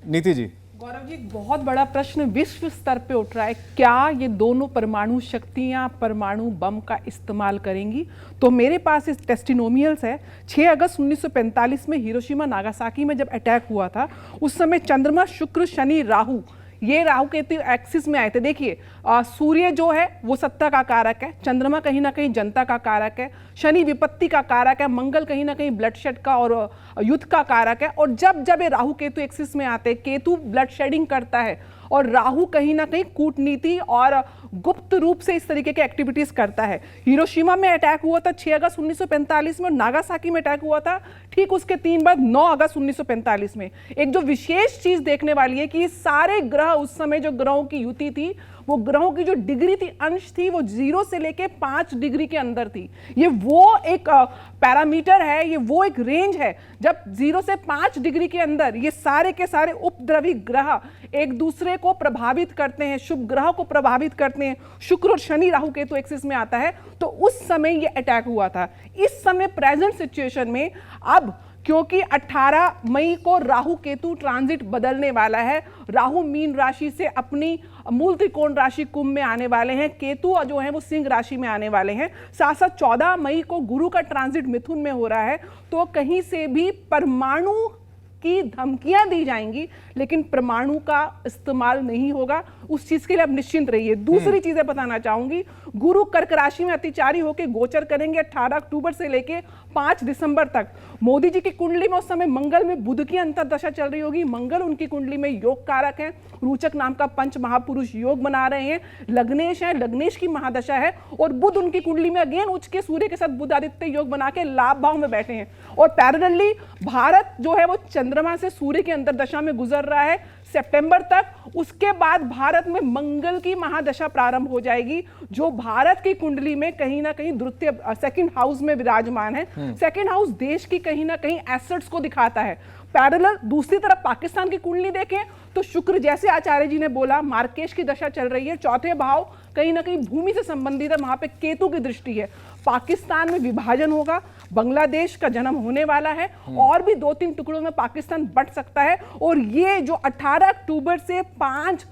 नीति जी। गौरव जी, एक बहुत बड़ा प्रश्न विश्व स्तर पे उठ रहा है, क्या ये दोनों परमाणु शक्तियां परमाणु बम का इस्तेमाल करेंगी? तो मेरे पास इस टेस्टिनोमियल्स है। 6 अगस्त 1945 में हिरोशिमा नागासाकी में जब अटैक हुआ था, उस समय चंद्रमा, शुक्र, शनि, राहु, ये राहु केतु एक्सिस में आए थे। देखिए, सूर्य जो है वो सत्ता का कारक है, चंद्रमा कहीं ना कहीं जनता का कारक है, शनि विपत्ति का कारक है, मंगल कहीं ना कहीं ब्लडशेड का और युद्ध का कारक है। और जब जब ये राहु केतु एक्सिस में आते हैं, केतु ब्लड शेडिंग करता है और राहु कहीं ना कहीं कूटनीति और गुप्त रूप से इस तरीके के एक्टिविटीज करता है। हिरोशिमा में अटैक हुआ था 6 अगस्त 1945 में, और नागासाकी में अटैक हुआ था ठीक उसके 3 बाद 9 अगस्त 1945 में। एक जो विशेष चीज देखने वाली है कि ये सारे ग्रह, उस समय जो ग्रहों की युति थी, वो ग्रहों की जो डिग्री थी, अंश थी, वो 0 से लेके 5 डिग्री के अंदर थी। ये वो एक पैरामीटर है, ये वो एक रेंज है जब 0 से 5 डिग्री के अंदर ये सारे के सारे उपद्रवी ग्रह एक दूसरे को प्रभावित करते हैं, शुभ ग्रह को प्रभावित करते हैं। शुक्र और शनि राहु केतु एक्सिस में आता है, तो उस समय ये अटैक हुआ था। इस समय प्रेजेंट सिचुएशन में अब क्योंकि 18 मई को राहु केतु ट्रांजिट बदलने वाला है, राहु मीन राशि से अपनी मूल त्रिकोण राशि कुंभ में आने वाले हैं, केतु जो है वो सिंह राशि में आने वाले हैं। साथ साथ 14 मई को गुरु का ट्रांजिट मिथुन में हो रहा है। तो कहीं से भी परमाणु की धमकियां दी जाएंगी, लेकिन परमाणु का इस्तेमाल नहीं होगा। उस चीज के लिए अब निश्चिंत रहिए। दूसरी चीजें बताना चाहूंगी, गुरु कर्क राशि में अतिचारी होकर गोचर करेंगे 18 अक्टूबर से लेके 5 दिसंबर तक। मोदी जी की कुंडली में उस समय मंगल में बुध की अंतर्दशा चल रही होगी। मंगल उनकी कुंडली में योग कारक है, रोचक नाम का पंच महापुरुष योग बना रहे हैं। लग्नेश है, लग्नेश की महादशा है, और बुध उनकी कुंडली में अगेन उच्च के सूर्य के साथ बुध आदित्य योग बना के लाभ भाव में बैठे हैं। और पैरेलली भारत जो है वो चंद्रमा से सूर्य की अंतर्दशा में गुजर रहा है सितंबर तक। उसके बाद भारत में मंगल की महादशा प्रारंभ हो जाएगी, जो भारत की कुंडली में कहीं ना कहीं द्वितीय सेकंड हाउस में विराजमान है। सेकंड हाउस देश की कहीं ना कहीं एसेट्स को दिखाता है। पैरेलल दूसरी तरफ पाकिस्तान की कुंडली देखें तो शुक्र, जैसे आचार्य जी ने बोला, मार्केश की दशा चल रही है, चौथे भाव कहीं ना कहीं भूमि से संबंधित है, वहां पे केतु की दृष्टि है। पाकिस्तान में विभाजन होगा, बांग्लादेश का जन्म होने वाला है, और भी 2-3 टुकड़ों में पाकिस्तान बंट सकता है। और ये जो 18 अक्टूबर से 5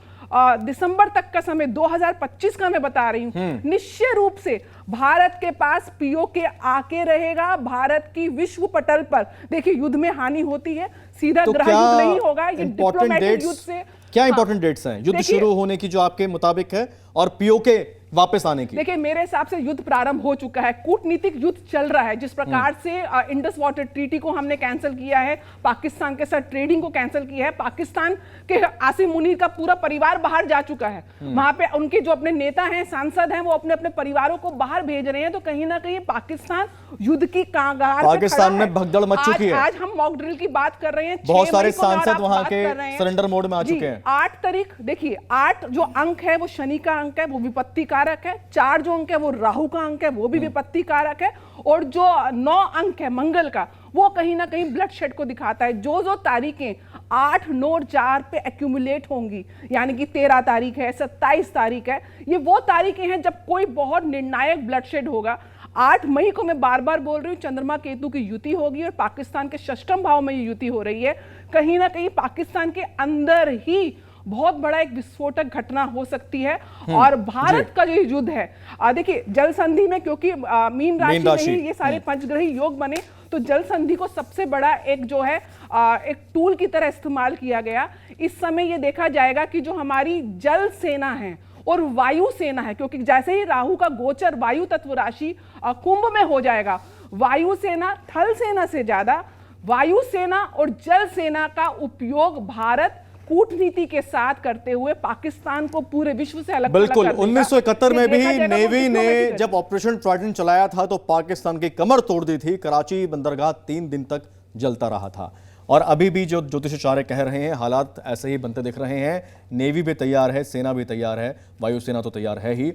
दिसंबर तक का समय 2025 का मैं बता रही हूं, निश्चय रूप से भारत के पास पीओके आके रहेगा। भारत की विश्व पटल पर देखिए युद्ध में हानि होती है, सीधा तो ग्रह युद्ध नहीं होगा, ये डिप्लोमेटिक युद्ध से। क्या इंपॉर्टेंट डेट्स हैं युद्ध शुरू होने की जो आपके मुताबिक है, और पीओके वापस आने की? देखिए, मेरे हिसाब से युद्ध प्रारंभ हो चुका है, कूटनीतिक युद्ध चल रहा है। जिस प्रकार से इंडस वाटर ट्रीटी को हमने कैंसिल किया है, पाकिस्तान के साथ ट्रेडिंग को कैंसिल किया है, पाकिस्तान के आसिम मुनीर का पूरा परिवार बाहर जा चुका है। वहां पे उनके जो अपने नेता हैं, सांसद हैं, वो अपने अपने परिवारों को बाहर भेज रहे हैं। तो कहीं ना कहीं पाकिस्तान युद्ध की कगार पे पाकिस्तान में भगदड़ मच चुकी है। आज हम मॉक ड्रिल की बात कर रहे हैं, बहुत सारे सांसद वहां के सरेंडर मोड में आ चुके हैं। 8 तारीख देखिए, 8 जो अंक है वो शनि का अंक है, वो विपत्ति कारक है। 4 जो अंक है वो राहु का अंक है, वो भी विपत्ति कारक है। और जो 9 अंक है मंगल का, वो कहीं ना कहीं ब्लड शेड को दिखाता है। जो तारीखें 8, 9 और 4 पे एक्यूमुलेट होंगी, यानी कि 13 तारीख है, 27 तारीख है, ये वो तारीखें हैं जब कोई बहुत निर्णायक ब्लड शेड होगा। 8 मई को मैं बार बार बोल रही हूँ, चंद्रमा केतु की युति होगी, और पाकिस्तान के 6ठम भाव में ये युति हो रही है। कहीं ना कहीं पाकिस्तान के अंदर ही बहुत बड़ा एक विस्फोटक घटना हो सकती है। और भारत का जो युद्ध है, देखिए जल संधि में, क्योंकि मीन राशि में ही ये सारे पंचग्रही योग बने, तो जल संधि को सबसे बड़ा एक जो है एक टूल की तरह इस्तेमाल किया गया। इस समय ये देखा जाएगा कि जो हमारी जल सेना है और वायु सेना है, क्योंकि जैसे ही राहु का गोचर वायु तत्व राशि कुंभ में हो जाएगा, वायु सेना थल सेना से ज्यादा वायु सेना और जल सेना का उपयोग भारत कूटनीति के साथ करते हुए पाकिस्तान को पूरे विश्व से अलग बिल्कुल 1971 में भी नेवी ने जब ऑपरेशन ट्राइडेंट चलाया था तो पाकिस्तान की कमर तोड़ दी थी। कराची बंदरगाह 3 दिन तक जलता रहा था, और अभी भी जो ज्योतिषाचार्य कह रहे हैं हालात ऐसे ही बनते दिख रहे हैं। नेवी भी तैयार है, सेना भी तैयार है, वायुसेना तो तैयार है ही।